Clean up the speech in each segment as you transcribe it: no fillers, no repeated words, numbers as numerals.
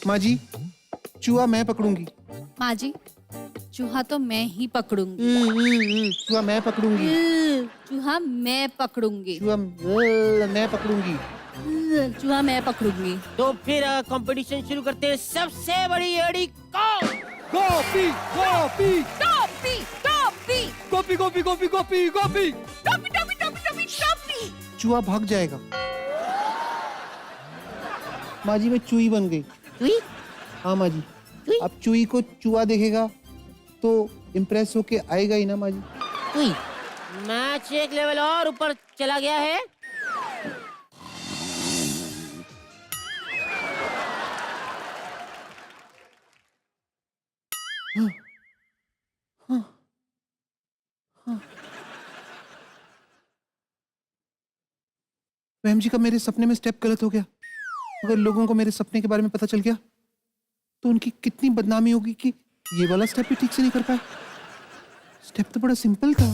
माँ जी, चूहा मैं पकड़ूंगी। माँ जी, चूहा तो मैं ही पकड़ूंगी। चूहा मैं पकड़ूंगी। चूहा मैं पकड़ूंगी। चूहा मैं पकड़ूंगी। चूहा मैं पकड़ूंगी। तो फिर कंपटीशन शुरू करते हैं। सबसे बड़ी एड़ी कौन? गोपी गोपी टॉपी टॉपी गोपी गोपी गोपी गोपी गोपी। टॉपी टॉपी टॉपी टॉपी टॉपी। चूहा भाग जाएगा। माँ जी, मैं चूही बन गई। चुई? हाँ माँ जी। चुई? अब चूही को चूहा देखेगा तो इम्प्रेस होके आएगा ही ना माँ जी। चुई। मैच एक लेवल और ऊपर चला गया है। मैम जी का मेरे सपने में स्टेप गलत हो गया। अगर लोगों को मेरे सपने के बारे में पता चल गया तो उनकी कितनी बदनामी होगी कि ये वाला स्टेप भी ठीक से नहीं कर पाए। स्टेप तो बड़ा सिंपल था।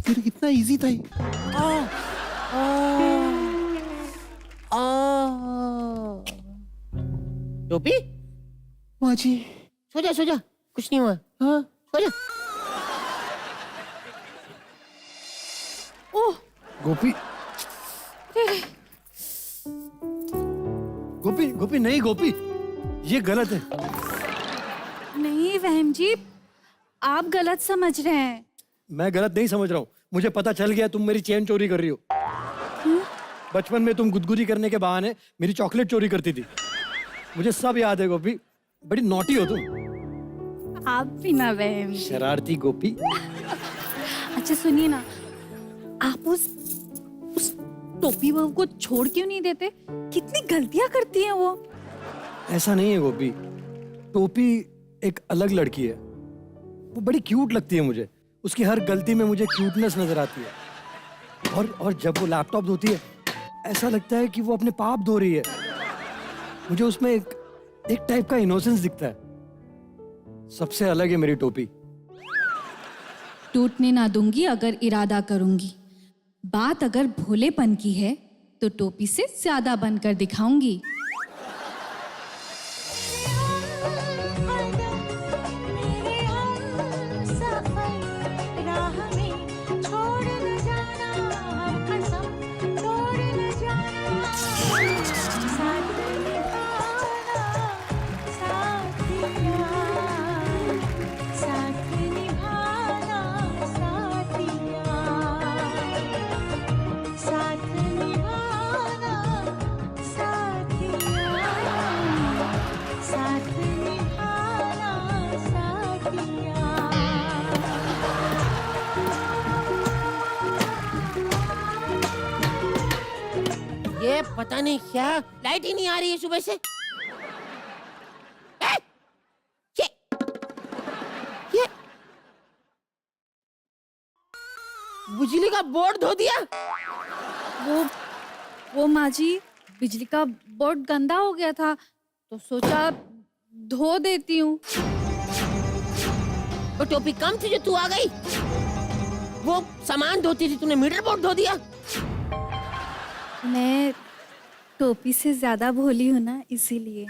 फिर कितना इजी था ये। टोपी, माँ जी। सो जा सो जा, कुछ नहीं हुआ। हाँ सो जा। ओह, गोपी गोपी गोपी नहीं गोपी, ये गलत है। नहीं वहम जी, आप गलत समझ रहे हैं। मैं गलत नहीं समझ रहा हूँ। मुझे पता चल गया तुम मेरी चेन चोरी कर रही हो। बचपन में तुम गुदगुदी करने के बहाने मेरी चॉकलेट चोरी करती थी। मुझे सब याद है गोपी। बड़ी नॉटी हो तुम। आप भी ना वहम जी। शरारती गोपी। अच्छा सुनिए ना, आप उस टोपी बहू को छोड़ क्यों नहीं देते? कितनी गलतियां करती है वो। ऐसा नहीं है गोपी, टोपी एक अलग लड़की है। वो बड़ी क्यूट लगती है मुझे। उसकी हर गलती में मुझे क्यूटनेस नजर आती है। और जब वो लैपटॉप धोती है ऐसा लगता है कि वो अपने पाप धो रही है। मुझे उसमें एक टाइप का इनोसेंस दिखता है। सबसे अलग है मेरी टोपी। टूटने ना दूंगी अगर इरादा करूंगी। बात अगर भोलेपन की है तो टोपी से ज्यादा बनकर दिखाऊंगी। ये पता नहीं क्या, लाइट ही नहीं आ रही है सुबह से। ये बिजली का बोर्ड धो दिया। वो माँ जी, बिजली का बोर्ड गंदा हो गया था तो सोचा धो देती हूँ। वो टोपी कम थी जो तू आ गई। वो सामान धोती थी, तूने मीटर बोर्ड धो दिया। मैं टोपी से ज्यादा भोली हूँ ना, इसीलिए।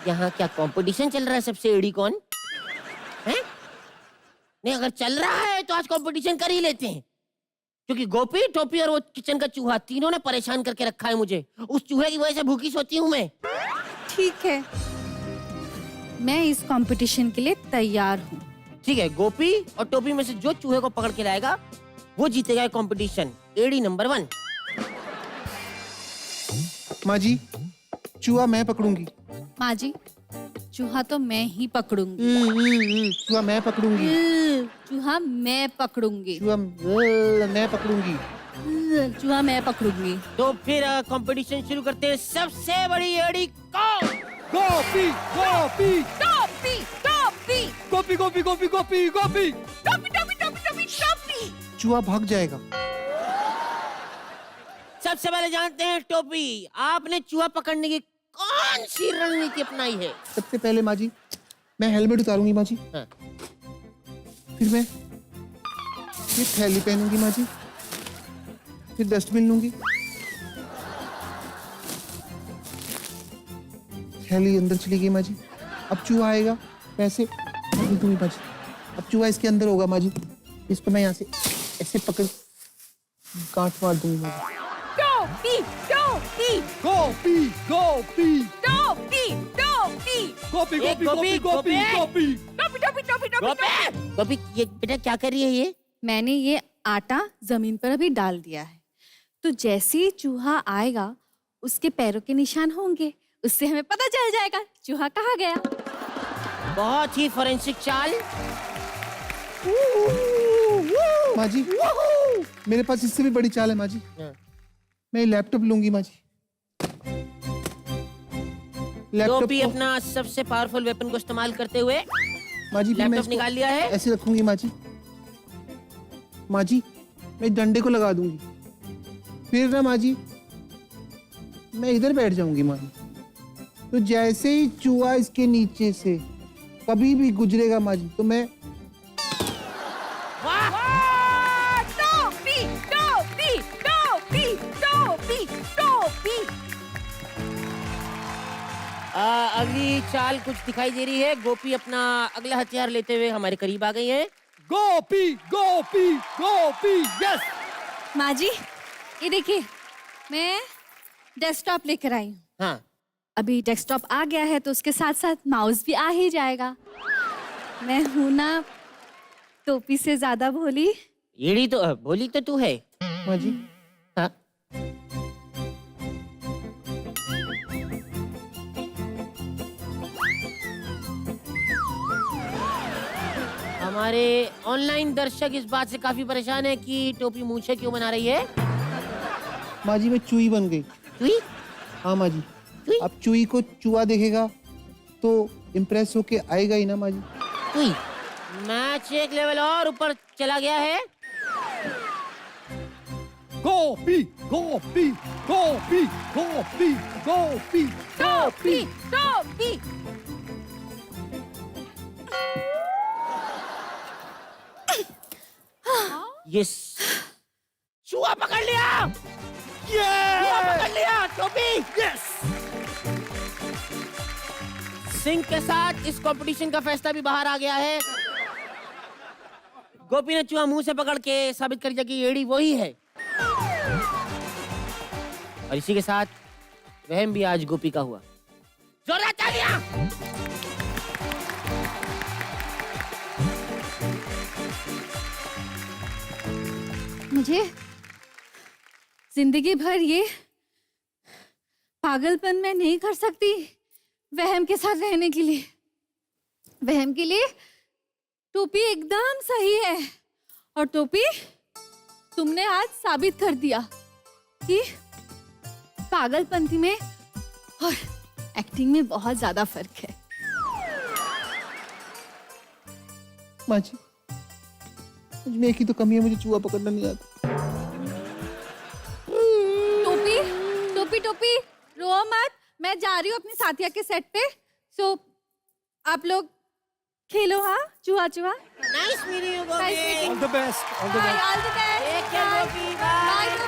यहाँ क्या कंपटीशन चल रहा है? सबसे एड़ी कौन है? नहीं, अगर चल रहा है तो आज कंपटीशन कर ही लेते हैं, क्योंकि गोपी, टोपी और वो किचन का चूहा तीनों ने परेशान करके रखा है मुझे। उस चूहे की वजह से भूखी सोती हूँ मैं। ठीक है, मैं इस कंपटीशन के लिए तैयार हूँ। ठीक है, गोपी और टोपी में से जो चूहे को पकड़ के लाएगा वो जीतेगा कंपटीशन। AD number 1। माँ जी, चूहा मैं पकड़ूंगी। माँ जी, चूहा तो मैं ही पकड़ूंगी। चूहा मैं पकड़ूंगी। चूहा मैं पकड़ूंगी। चूहा मैं पकड़ूंगी। चूहा मैं पकड़ूंगी। तो फिर कंपटीशन शुरू करते हैं। सबसे बड़ी एडी कौन? गोपी गोपी टॉपी टॉपी गोपी गोपी गोपी गोपी गोपी। टॉपी टॉपी टॉपी टॉपी टॉपी। चूहा भाग जाएगा। सबसे पहले जानते हैं टोपी, आपने चूहा पकड़ने की कौन सी रणनीति अपनाई है? सबसे पहले माँ जी, मैं हेलमेट उतारूंगी माँ जी। हाँ। फिर मैं ये थैली पहनूंगी माँ जी। फिर डस्टबिन लूंगी। थैली अंदर चली गई माँ जी। अब चूहा आएगा, मैं ऐसे पकड़ दूंगी माँ जी। अब चूहा इसके अंदर होगा माँ जी, इसको मैं यहाँ से ऐसे पकड़ गांठ मार दूंगी माँ जी। टोपी टोपी गोपी गोपी टोपी टोपी गोपी ए, गोपी, गोपी। टोपी टोपी टोपी टोपी गोपी गोपी, ये बेटा क्या कर रही है ये? मैंने ये आटा जमीन पर अभी डाल दिया है, तो जैसे ही चूहा आएगा उसके पैरों के निशान होंगे, उससे हमें पता चल जाएगा चूहा कहाँ गया। बहुत ही फोरेंसिक चाल। माँ जी मेरे पास इससे भी बड़ी चाल है माँ जी। मैं लैपटॉप लूंगी माँ जी। गोपी को- अपना सबसे पावरफुल वेपन को इस्तेमाल करते हुए माँ जी फिर मैं लैपटॉप इसको निकाल लिया है। ऐसे रखूंगी माँ जी। माँ जी मैं डंडे को लगा दूंगी, फिर ना माँ जी मैं इधर बैठ जाऊंगी माँ जी। तो जैसे ही चूहा इसके नीचे से कभी भी गुजरेगा माँ जी, तो मैं टोपी टोपी टोपी टोपी टोपी। अगली चाल कुछ दिखाई दे रही है। गोपी अपना अगला हथियार लेते हुए हमारे करीब आ गई है। गोपी गोपी गोपी यस। माँ जी ये देखिए, मैं डेस्कटॉप लेकर आई हूँ। हाँ, अभी डेस्कटॉप आ गया है तो उसके साथ साथ माउस भी आ ही जाएगा। मैं हूं ना टोपी से ज्यादा भोली। एड़ी तो बोली तो तू है। माँ जी हाँ, हमारे ऑनलाइन दर्शक इस बात से काफी परेशान है कि टोपी मूछे क्यों बना रही है। माँ जी मैं चूही बन गई। चुई हाँ माँ जी। चुई अब चूही को चूहा देखेगा तो इम्प्रेस होके आएगा ही ना माँ जी। चुई। मैच एक लेवल और ऊपर चला गया है। गोपी गोपी गोपी गोपी गोपी टोपी टोपी। यस, चूहा पकड़ लिया। चूहा पकड़ लिया टोपी। यस। सिंह के साथ इस कंपटीशन का फैसला भी बाहर आ गया है। गोपी ने चूहा मुंह से पकड़ के साबित कर दिया कि एड़ी वही है। और इसी के साथ वहम भी आज गोपी का हुआ। जोरदार तालियां। मुझे जिंदगी भर ये पागलपन मैं नहीं कर सकती वहम के साथ रहने के लिए। वहम के लिए टोपी एकदम सही है, और टोपी तुमने आज साबित कर दिया कि पागलपंती में और एक्टिंग में बहुत ज्यादा फर्क है। माँ जी मुझ में एक ही तो कमी है, मुझे चूहा पकड़ना नहीं आता। टोपी टोपी टोपी रो मत, मैं जा रही हूँ अपनी साथिया के सेट पे। सो आप लोग खेलो। हाँ चूहा चूहा। Nice meeting you Nice meeting. All the best all the Bye, best. all the best. Take care, Bye. Gopi. Bye. Bye.